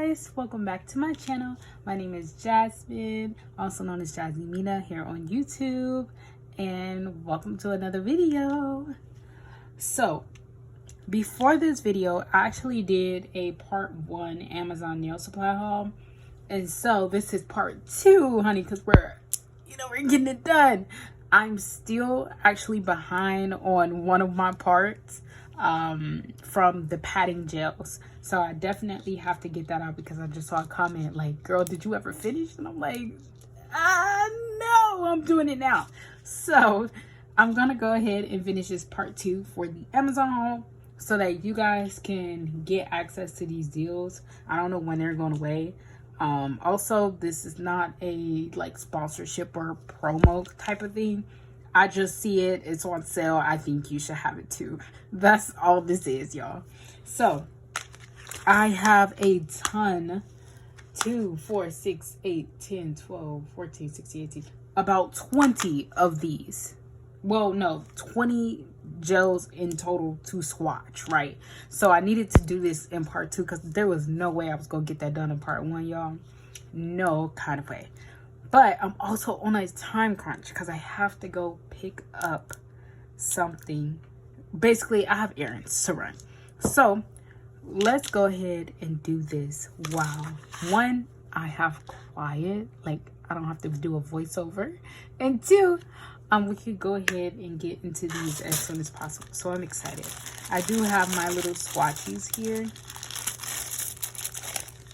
guys, welcome back to my channel. My name is Jasmine, also known as Jazzy Mina here on YouTube, and welcome to another video. So before this video, I actually did a part 1 Amazon nail supply haul, and so this is part 2, honey, because we're getting it done. I'm still actually behind on one of my parts from the patting gels, so I definitely have to get that out because I just saw a comment like, girl, did you ever finish? And I'm like, no, I'm doing it now. So I'm gonna go ahead and finish this part 2 for the Amazon haul so that you guys can get access to these deals. I don't know when they're going away. Also, this is not a like sponsorship or promo type of thing. I just see it, it's on sale, I think you should have it too. That's all this is, y'all. So I have a ton, 2, 4, 6, 8, 10, 12, 14, 16, 18, about 20 of these. Well, no, 20 gels in total to swatch, right? So I needed to do this in part 2 because there was no way I was gonna get that done in part 1, y'all. No kind of way. But I'm also on a time crunch because I have to go pick up something. Basically, I have errands to run. So let's go ahead and do this. Wow. 1, I have quiet, like I don't have to do a voiceover, and 2, we could go ahead and get into these as soon as possible. So I'm excited. I do have my little swatches here.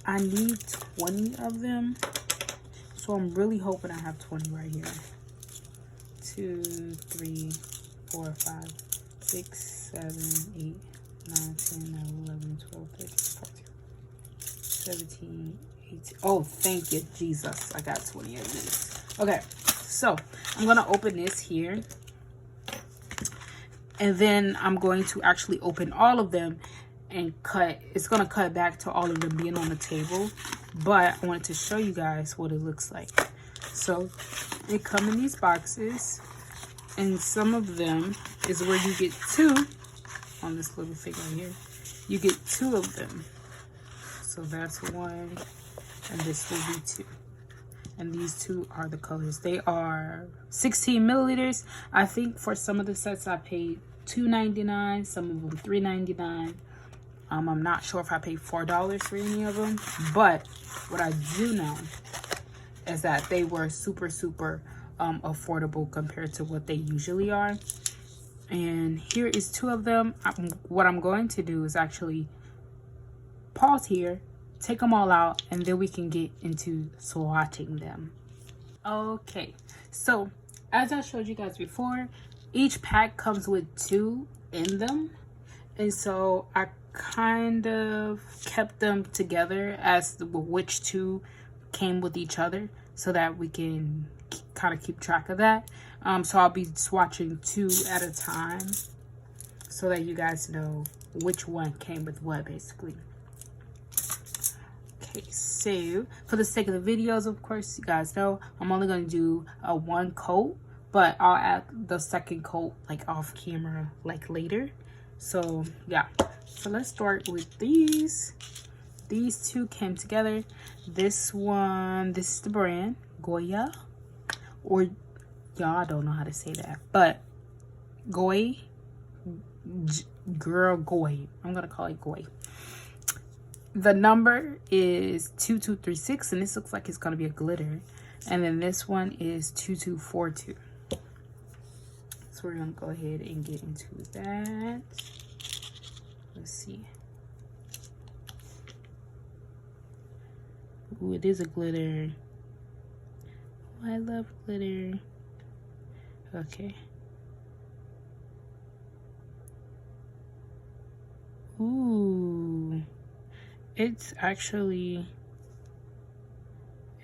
I need 20 of them, so I'm really hoping I have 20 right here. 2, 3, 4, 5, 6, 7, 8, 9, 10, 11, 12, 13, 14, 17, 18. Oh, thank you, Jesus. I got 20 of these. Okay, so I'm going to open this here. And then I'm going to actually open all of them and cut. It's going to cut back to all of them being on the table. But I wanted to show you guys what it looks like. So they come in these boxes. And some of them is where you get 2 on this little thing right here. You get 2 of them. So that's 1. And this will be 2. And these 2 are the colors. They are 16 milliliters. I think for some of the sets I paid $2.99, some of them $3.99. I'm not sure if I paid $4 for any of them, but what I do know is that they were super affordable compared to what they usually are. And here is 2 of them. What I'm going to do is actually pause here, take them all out, and then we can get into swatching them. Okay, so as I showed you guys before, each pack comes with 2 in them, and so I kind of kept them together as which 2 came with each other so that we can kind of keep track of that. So I'll be swatching 2 at a time so that you guys know which one came with what, basically. Okay, so for the sake of the videos, of course, you guys know I'm only going to do a 1 coat, but I'll add the 2nd coat like off camera like later. So yeah, so let's start with these. These 2 came together. This one, this is the brand Goya, or y'all, I don't know how to say that, but Goy, girl, Goy, I'm gonna call it Goy. The number is 2236, and this looks like it's gonna be a glitter. And then this one is 2242. So we're gonna go ahead and get into that. Let's see. Ooh, it is a glitter. Oh, I love glitter. Okay. Ooh. It's actually,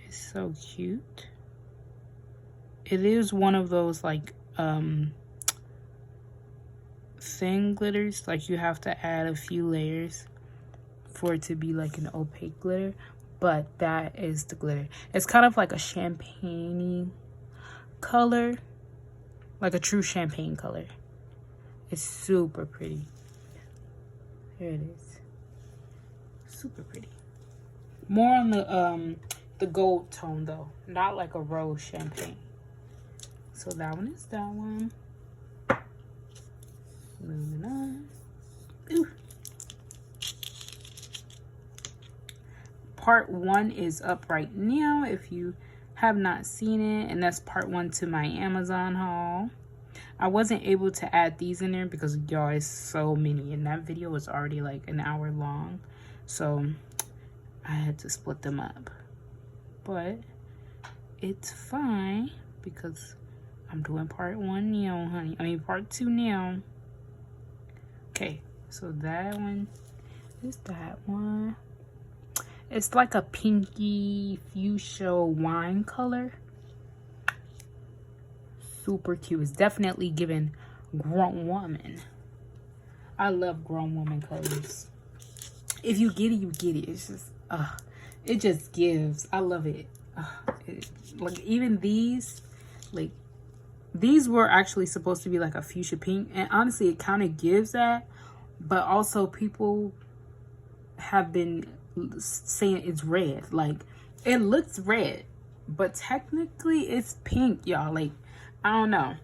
it's so cute. It is one of those like thin glitters, like you have to add a few layers for it to be like an opaque glitter, but that is the glitter. It's kind of like a champagne color, like a true champagne color. It's super pretty. There it is. Super pretty. More on the gold tone though, not like a rose champagne. So that one is that one. Moving on. Ooh. Part 1 is up right now if you have not seen it, and that's part 1 to my Amazon haul. I wasn't able to add these in there because y'all, it's so many, and that video was already like an hour long, so I had to split them up. But it's fine because I'm doing part 1 now, honey. I mean part 2 now. Okay, so that one is that one. It's like a pinky fuchsia wine color. Super cute. It's definitely giving grown woman. I love grown woman colors. If you get it, you get it. It's just, it just gives. I love it. Like even these, like these were actually supposed to be like a fuchsia pink, and honestly, it kind of gives that. But also, people have been saying it's red. Like it looks red, but technically it's pink, y'all. Like I don't know,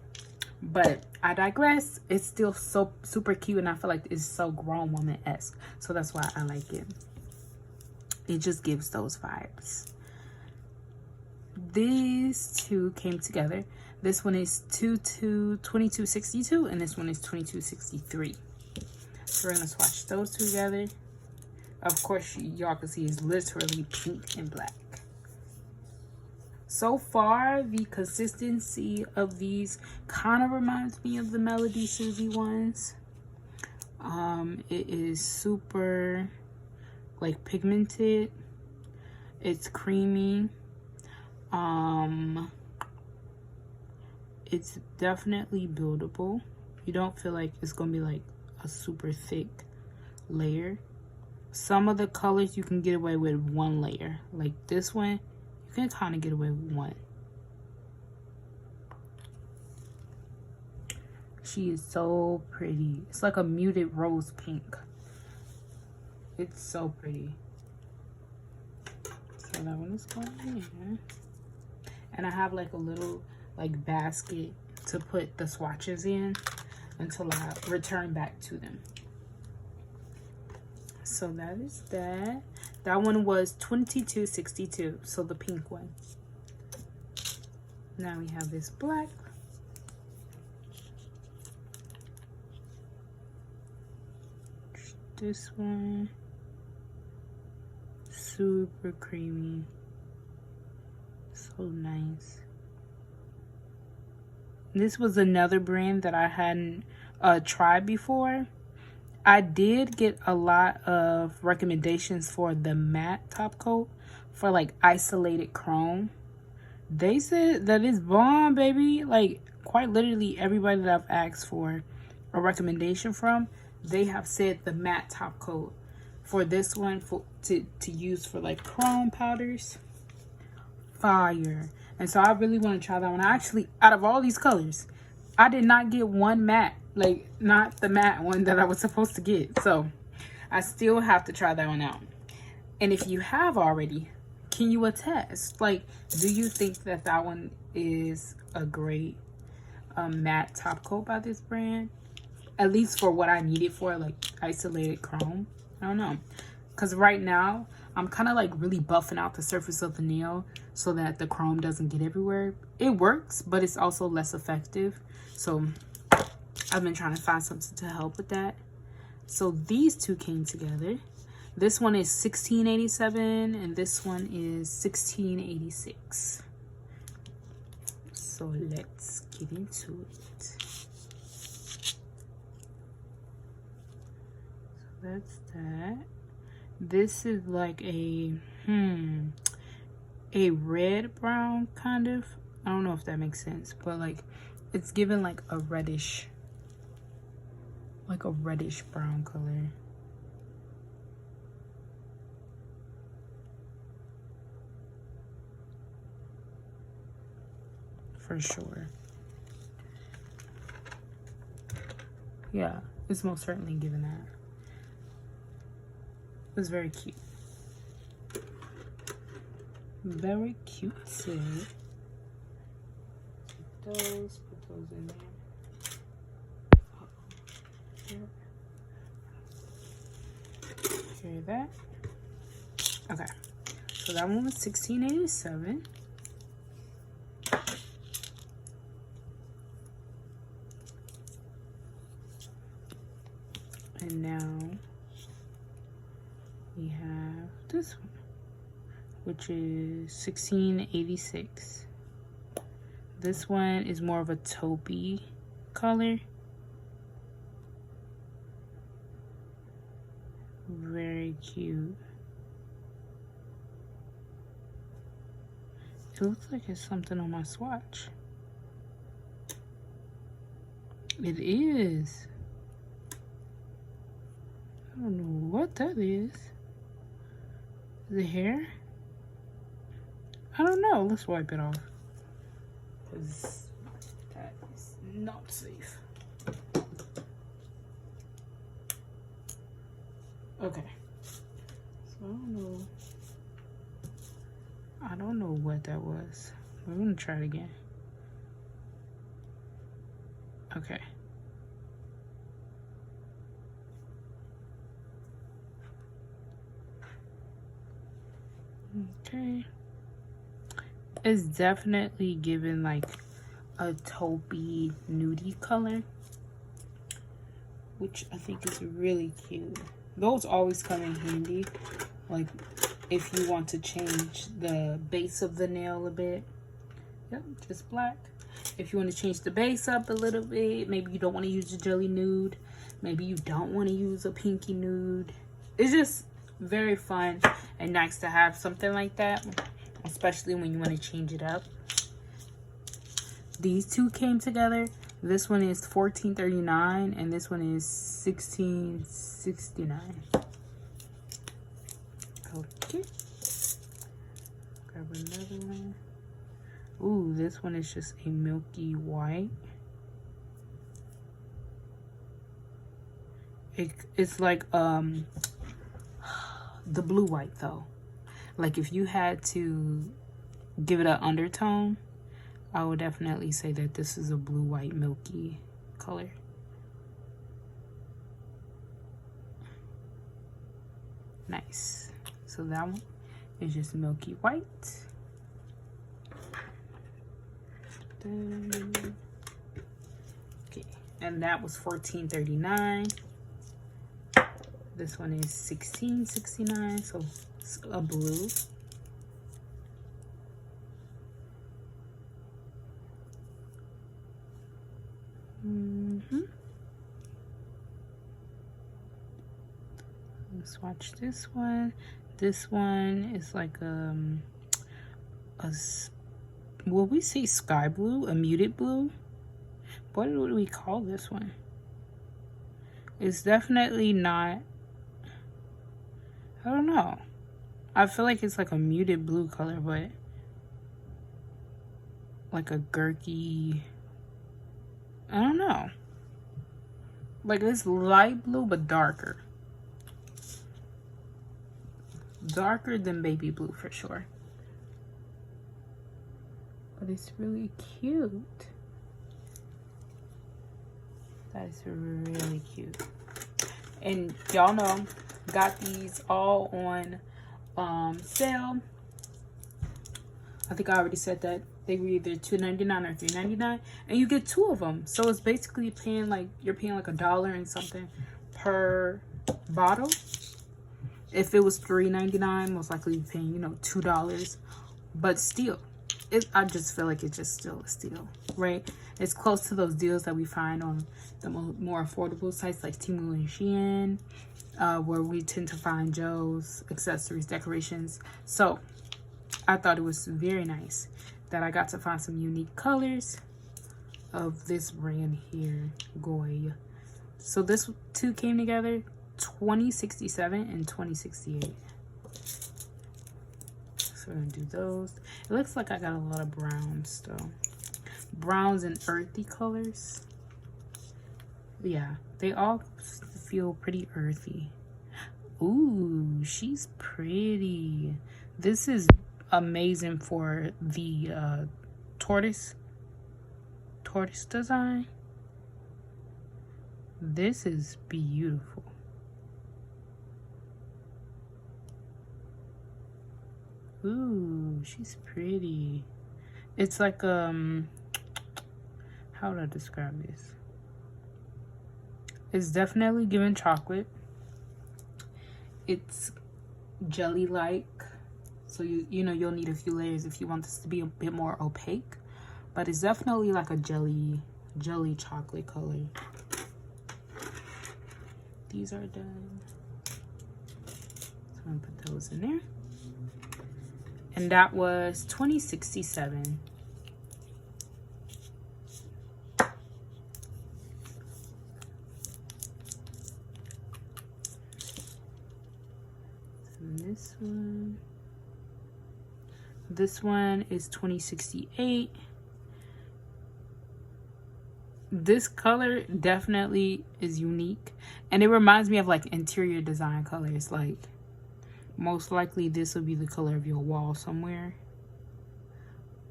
but I digress. It's still so super cute, and I feel like it's so grown woman-esque, so that's why I like it. It just gives those vibes. These two came together. This one is 2262, and this one is 2263. So we're gonna swatch those two together. Of course, y'all can see it's literally pink and black. So far, the consistency of these kind of reminds me of the Melody Susie ones. It is super like pigmented. It's creamy. It's definitely buildable. You don't feel like it's gonna be like a super thick layer. Some of the colors you can get away with one layer. Like this one, you can kind of get away with one. She is so pretty. It's like a muted rose pink. It's so pretty. So that one is going in here. And I have like a little like basket to put the swatches in until I return back to them. So that is that. That one was 2262, so the pink one. Now we have this black. This one, super creamy, so nice. This was another brand that I hadn't tried before. I did get a lot of recommendations for the matte top coat for like isolated chrome. They said that it's bomb, baby. Like quite literally everybody that I've asked for a recommendation from, they have said the matte top coat for this one to use for like chrome powders. Fire. And so I really want to try that one. I actually, out of all these colors, I did not get one matte. Like, not the matte one that I was supposed to get. So, I still have to try that one out. And if you have already, can you attest? Like, do you think that that one is a great matte top coat by this brand? At least for what I need it for, like isolated chrome. I don't know. Because right now, I'm kind of like really buffing out the surface of the nail so that the chrome doesn't get everywhere. It works, but it's also less effective. So I've been trying to find something to help with that. So these two came together. This one is 1687 and this one is 1686. So let's get into it. So that's that. This is like a red brown kind of. I don't know if that makes sense, but like it's given like a reddish brown color. For sure. Yeah, it's most certainly given that. It's very cute. Very cute. Put those in there. Hear that? Okay. So that one was $16.87. And now we have this one, which is $16.86. This one is more of a taupey color. Very cute. It looks like it's something on my swatch. It is. I don't know what that is. Is it hair? I don't know. Let's wipe it off. Because that is not safe. Okay. So I don't know what that was. We're gonna try it again. Okay. Okay. It's definitely given like a taupey nudie color, which I think is really cute. Those always come in handy, like if you want to change the base of the nail a bit. Yep, just black. If you want to change the base up a little bit, maybe you don't want to use a jelly nude, maybe you don't want to use a pinky nude. It's just very fun and nice to have something like that, especially when you want to change it up. These two came together. This one is $14.39 and this one is $16.69. Okay. Grab another one. Ooh, this one is just a milky white. It's like the blue white though. Like if you had to give it an undertone, I would definitely say that this is a blue white milky color. Nice. So that one is just milky white. Okay, and that was $14.39. This one is $16.69, so it's a blue. Let's watch this one. This one is like will we say sky blue, a muted blue? What would we call this one? It's definitely not, I don't know. I feel like it's like a muted blue color, but like a gurky, I don't know. Like it's light blue, but darker. Darker than baby blue for sure. But it's really cute. That is really cute. And y'all know, got these all on sale. I think I already said that they were either $2.99 or $3.99, and you get 2 of them. So it's basically paying like, you're paying like $1 and something per bottle. If it was $3.99, most likely you're paying, you know, $2. But still, I just feel like it's just still a steal, right? It's close to those deals that we find on the more affordable sites like Temu and Shein, where we tend to find gels, accessories, decorations. So I thought it was very nice that I got to find some unique colors of this brand here, Goy. So this 2 came together, $20.67 and $20.68. So we're gonna do those. It looks like I got a lot of browns though. Browns and earthy colors. Yeah, they all feel pretty earthy. Ooh, she's pretty. This is amazing for the tortoise design. This is beautiful. Ooh, she's pretty. It's like how would I describe this? It's definitely giving chocolate. It's jelly-like, so you know you'll need a few layers if you want this to be a bit more opaque, but it's definitely like a jelly chocolate color. These are done, so I'm gonna put those in there. And that was $20.67. And this one is $20.68. This color definitely is unique, and it reminds me of like interior design colors. Like, most likely this will be the color of your wall somewhere,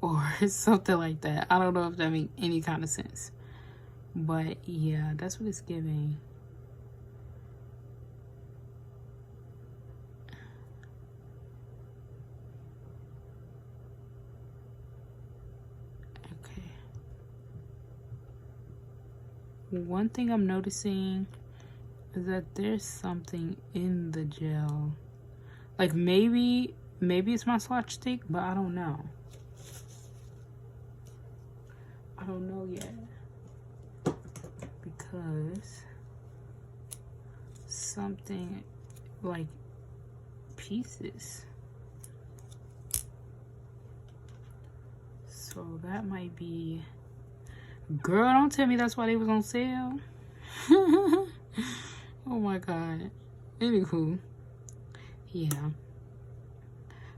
or something like that. I don't know if that makes any kind of sense, but yeah, that's what it's giving. Okay. One thing I'm noticing is that there's something in the gel. Like maybe it's my swatch stick, but I don't know. I don't know yet. Because something like pieces. So that might be... Girl, don't tell me that's why they was on sale. Oh my god. Anywho. Yeah,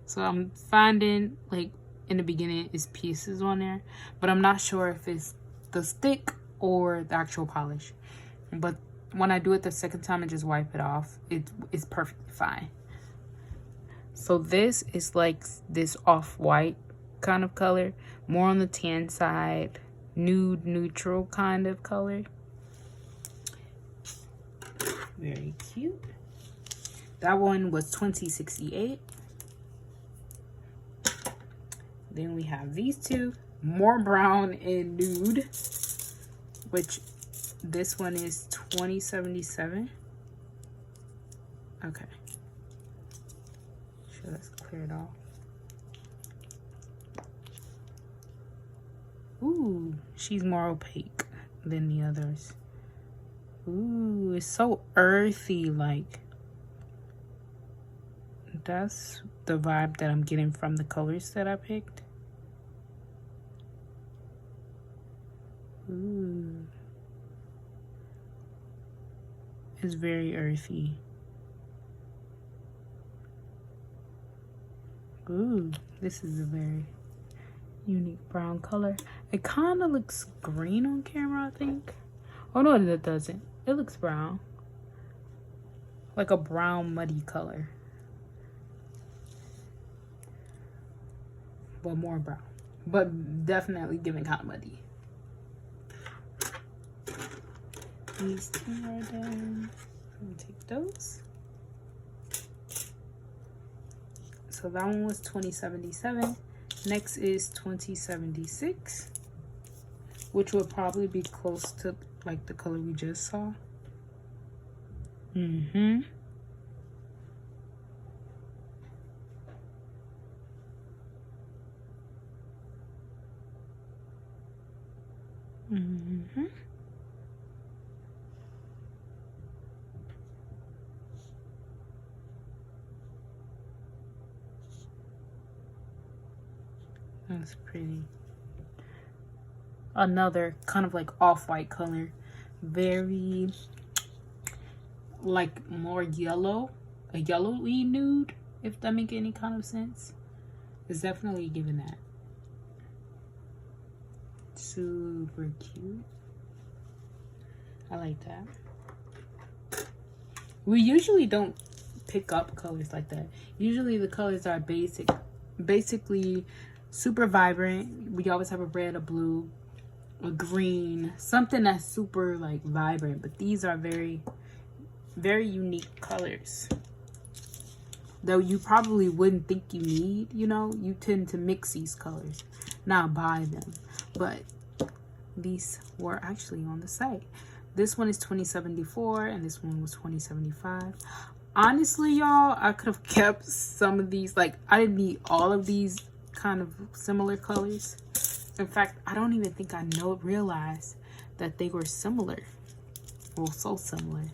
so I'm finding like in the beginning is pieces on there, but I'm not sure if it's the stick or the actual polish. But when I do it the second time and just wipe it off, it's perfectly fine. So this is like this off-white kind of color, more on the tan side, nude neutral kind of color. Very cute. That one was $20.68. Then we have these two, more brown and nude, which this one is $20.77. Okay. Sure, let's clear it off. Ooh, she's more opaque than the others. Ooh, it's so earthy, like. That's the vibe that I'm getting from the colors that I picked. Ooh. It's very earthy. Ooh, this is a very unique brown color. It kind of looks green on camera, I think. Oh no, it doesn't. It looks brown. Like a brown muddy color. But more brown, but definitely giving kind of muddy. These two are done. I'm gonna take those. So that one was $20.77. Next is $20.76, which would probably be close to like the color we just saw. Mm-hmm. Mm-hmm. That's pretty. Another kind of like off-white color, very like more yellow, a yellowy nude, if that makes any kind of sense. It's definitely giving that. Super cute. I like that. We usually don't pick up colors like that. Usually the colors are basic basically super vibrant. We always have a red, a blue, a green, something that's super like vibrant, but these are very, very unique colors, though you probably wouldn't think you need, you know, you tend to mix these colors, not buy them. But these were actually on the site. This one is $20.74 and this one was $20.75. Honestly, y'all, I could have kept some of these. Like, I didn't need all of these kind of similar colors. In fact, I don't even think I realized that they were similar. Well, so similar.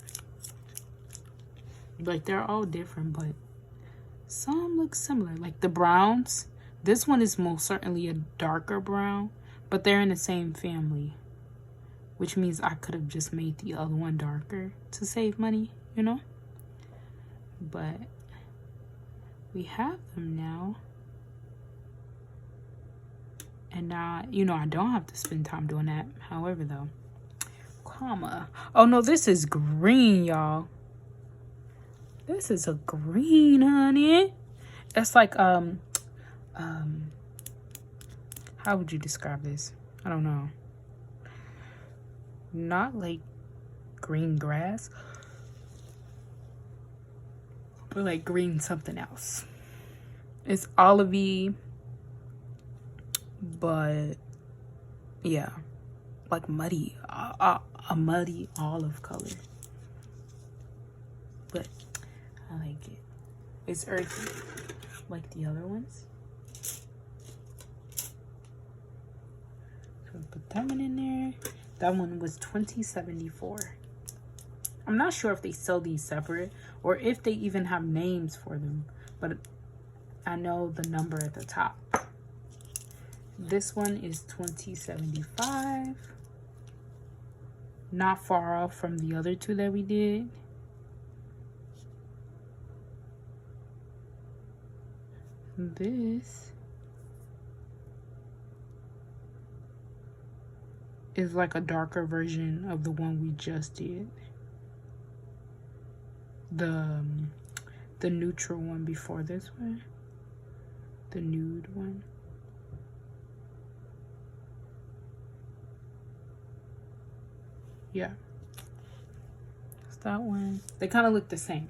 Like, they're all different, but some look similar. Like the browns. This one is most certainly a darker brown, but they're in the same family. Which means I could have just made the other one darker to save money, you know? But we have them now. And now, you know, I don't have to spend time doing that. However, though, comma. Oh, no, this is green, y'all. This is a green, honey. It's like, how would you describe this? I don't know. Not like green grass, but like green something else. It's olivey, but yeah, like muddy, a muddy olive color. But I like it. It's earthy, like the other ones. So put that one in there. That one was $20.74. I'm not sure if they sell these separate or if they even have names for them, but I know the number at the top. This one is $20.75. Not far off from the other two that we did. This is like a darker version of the one we just did. The neutral one before this one. The nude one. Yeah. It's that one. They kind of look the same,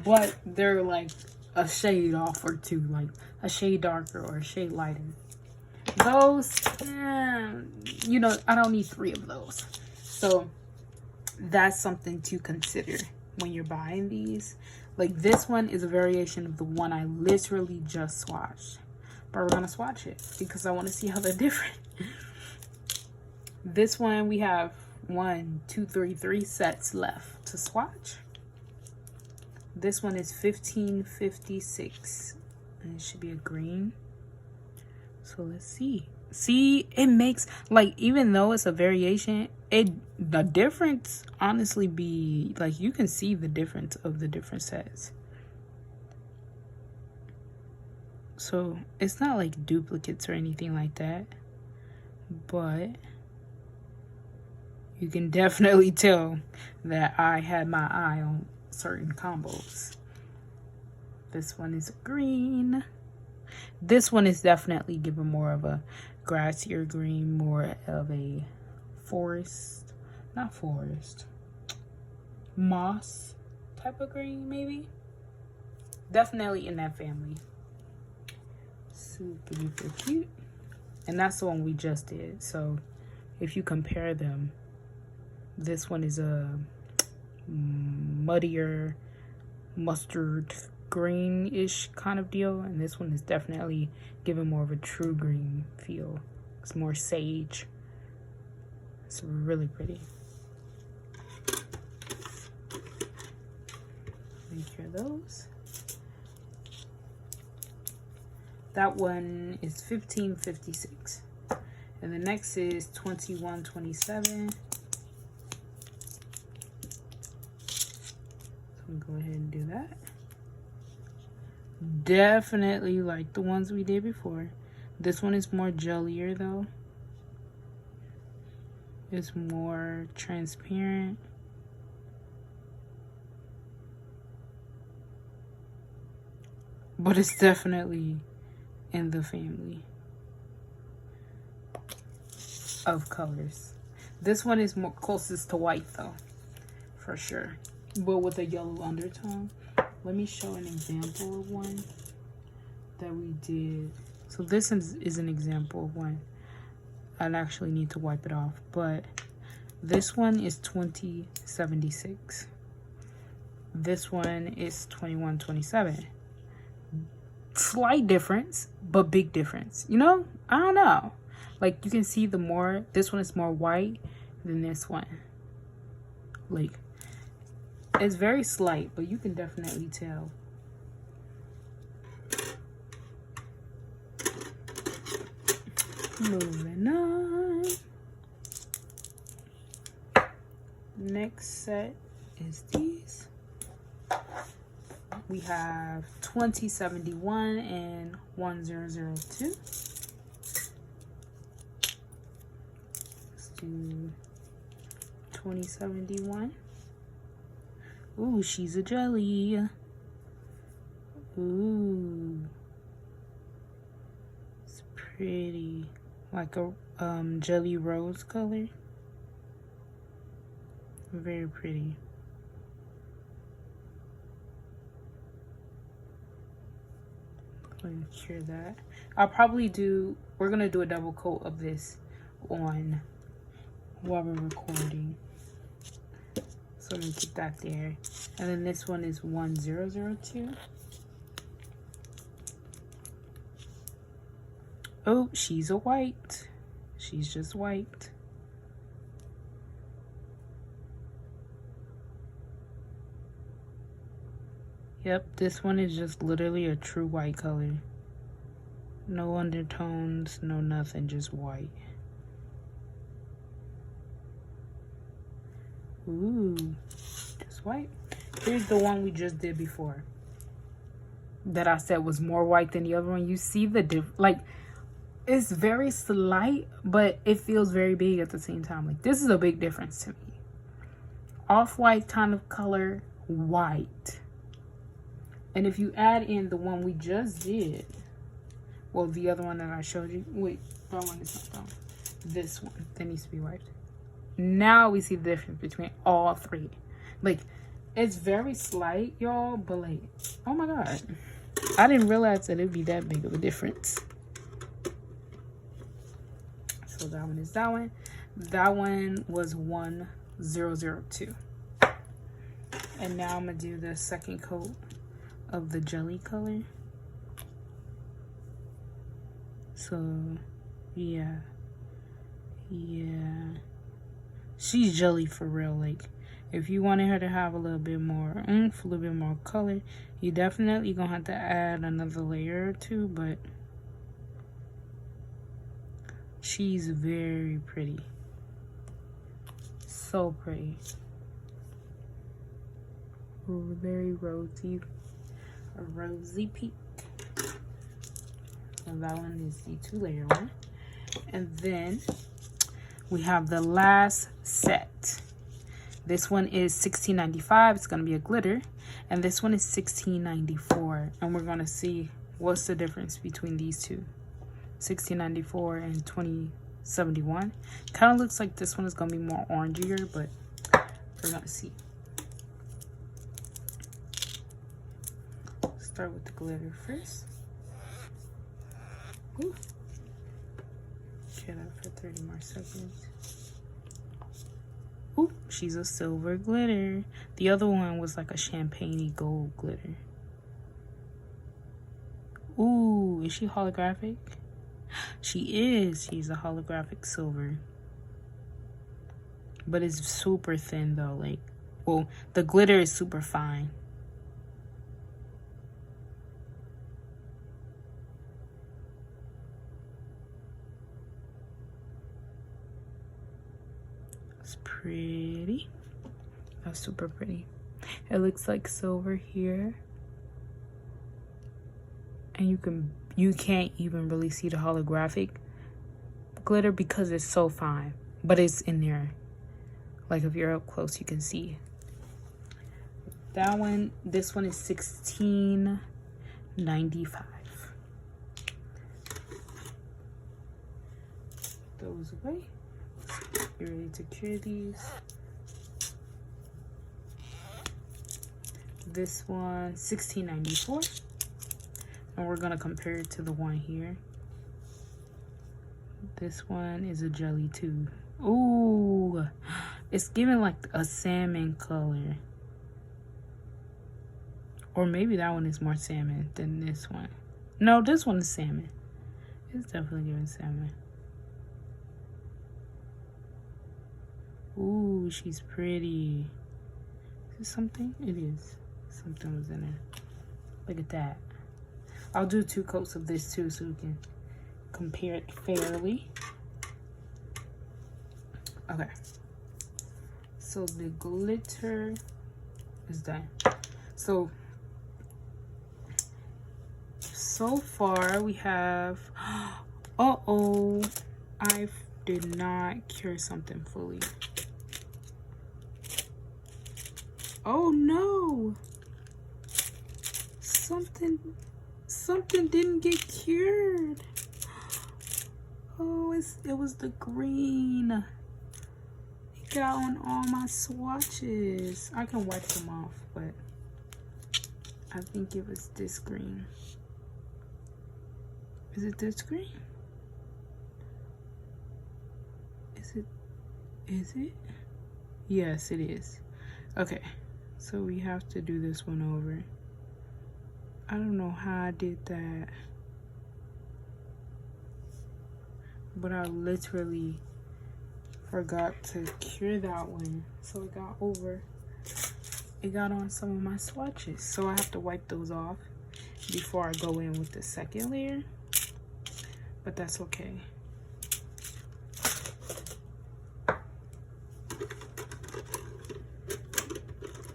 but they're like a shade off or two, like a shade darker or a shade lighter. Those, you know, I don't need 3 of those. So that's something to consider when you're buying these. Like this one is a variation of the one I literally just swatched. But we're gonna swatch it because I want to see how they're different. This one we have 3 sets left to swatch. This one is $15.56 and it should be a green. So let's see. See, it makes, like, even though it's a variation, the difference honestly be like, you can see the difference of the different sets. So it's not like duplicates or anything like that, but you can definitely tell that I had my eye on certain combos. This one is green. This one is definitely giving more of a grassier green, more of a forest, not forest, moss type of green, maybe. Definitely in that family. Super duper cute. And that's the one we just did. So if you compare them, this one is a muddier mustard greenish kind of deal, and this one is definitely giving more of a true green feel. It's more sage. It's really pretty. Take care of those. That one is $15.56, and the next is $21.27. So I'm gonna go ahead and do that. Definitely like the ones we did before. This one is more jellier though. It's more transparent. But it's definitely in the family of colors. This one is more closest to white though, for sure, but with a yellow undertone. Let me show an example of one that we did. So this is an example of one. I'd actually need to wipe it off, but this one is 2076. This one is 2127. Slight difference, but big difference. You know, I don't know. Like you can see this one is more white than this one. Like it's very slight, but you can definitely tell. Moving on. Next set is these. We have 2071 and 1002. Let's do 2071. Ooh, she's a jelly. Ooh. It's pretty. Like a jelly rose color. Very pretty. Cure that. I'll probably we're gonna do a double coat of this on while we're recording. So I'm gonna keep that there. And then this one is 1002. Oh, she's a white. She's just white. Yep, this one is just literally a true white color. No undertones, no nothing, just white. Ooh, just white. Here's the one we just did before. That I said was more white than the other one. You see the like, it's very slight, but it feels very big at the same time. Like, this is a big difference to me. Off-white kind of color, white. And if you add in the one we just did, well, the other one that I showed you, wait, that one is not that one. This one, that needs to be wiped. Now we see the difference between all three. Like, it's very slight, y'all, but like, oh my God. I didn't realize that it'd be that big of a difference. So that one is that one. That one was 1002. And now I'm gonna do the second coat of the jelly color. So yeah, she's jelly for real. Like, if you wanted her to have a little bit more oomph, a little bit more color, you definitely gonna have to add another layer or two, but she's very pretty. So pretty. Ooh, very rosy. A rosy pink. So that one is the 2-layer one. And then we have the last set. This one is $16.95. It's going to be a glitter. And this one is $16.94. And we're going to see what's the difference between these two. $16.94 and $20.71. Kind of looks like this one is going to be more orangier, but we're going to see. Start with the glitter first. Ooh. Okay, that for 30 more seconds. Ooh, she's a silver glitter. The other one was like a champagne-y gold glitter. Ooh, is she holographic? She is. She's a holographic silver. But it's super thin though. Like, well, the glitter is super fine. It's pretty. That's super pretty. It looks like silver here. And you can't even really see the holographic glitter because it's so fine, but it's in there. Like, if you're up close, you can see that one. This one is $16.95. those away. Get ready to cure these. This one, $16.94. And we're gonna compare it to the one here. This one is a jelly too. Ooh, it's giving like a salmon color. Or maybe that one is more salmon than this one. No, this one is salmon. It's definitely giving salmon. Ooh, she's pretty. Is this something? It is. Something was in there. Look at that. I'll do 2 coats of this too so we can compare it fairly. Okay. So the glitter is done. So far we have, uh-oh, I did not cure something fully. Oh no, something didn't get cured. Oh, it was the green. It got on all my swatches. I can wipe them off, but I think it was this green. Is it this green? Is it? Yes, it is. Okay, so we have to do this one over. I don't know how I did that, but I literally forgot to cure that one, so it got over. It got on some of my swatches, so I have to wipe those off before I go in with the second layer, but that's okay.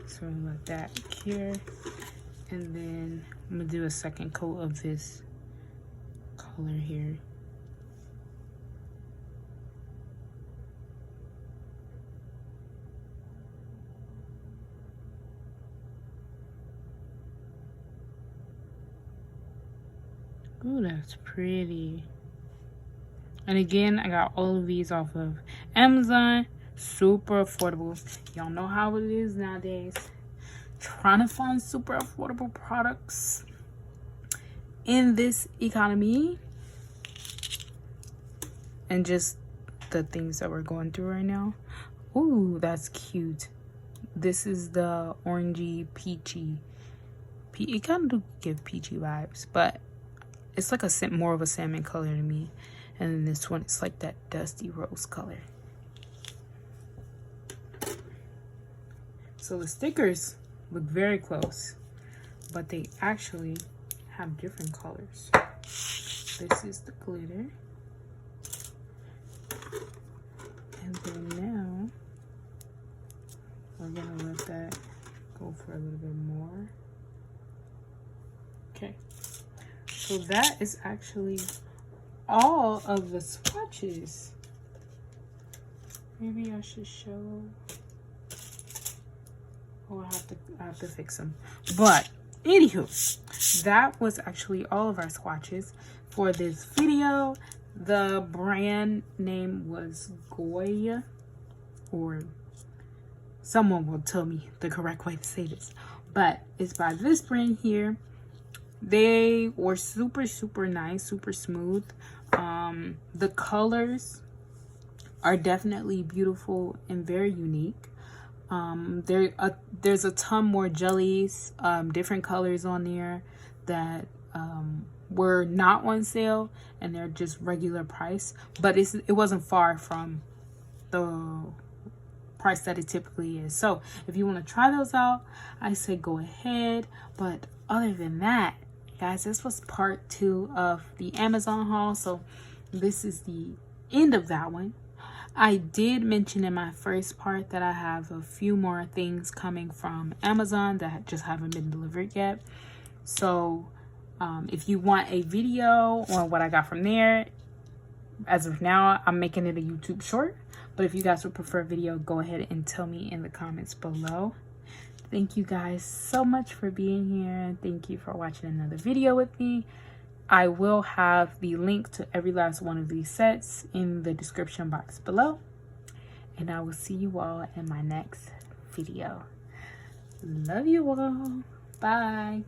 So I'm gonna let that cure, and then I'm gonna do a second coat of this color here. Ooh, that's pretty. And again, I got all of these off of Amazon. Super affordable. Y'all know how it is nowadays. Trying to find super affordable products in this economy. And just the things that we're going through right now. Ooh, that's cute. This is the orangey, peachy. It kind of do give peachy vibes, but it's like a more of a salmon color to me. And then this one, it's like that dusty rose color. So the stickers look very close, but they actually have different colors. This is the glitter. And then now, we're gonna let that go for a little bit more. Okay. So that is actually all of the swatches. Maybe I should show. Oh, I have to fix them. But anywho, that was actually all of our swatches for this video. The brand name was Goya, or someone will tell me the correct way to say this, but it's by this brand here. They were super nice, super smooth. The colors are definitely beautiful and very unique. There's a ton more jellies, different colors on there that were not on sale, and they're just regular price, but it wasn't far from the price that it typically is. So if you want to try those out, I say go ahead. But other than that, guys, this was part 2 of the Amazon haul. So this is the end of that one. I did mention in my first part that I have a few more things coming from Amazon that just haven't been delivered yet. So if you want a video on what I got from there, as of now, I'm making it a YouTube short. But if you guys would prefer video, go ahead and tell me in the comments below. Thank you guys so much for being here. Thank you for watching another video with me. I will have the link to every last one of these sets in the description box below. And I will see you all in my next video. Love you all. Bye.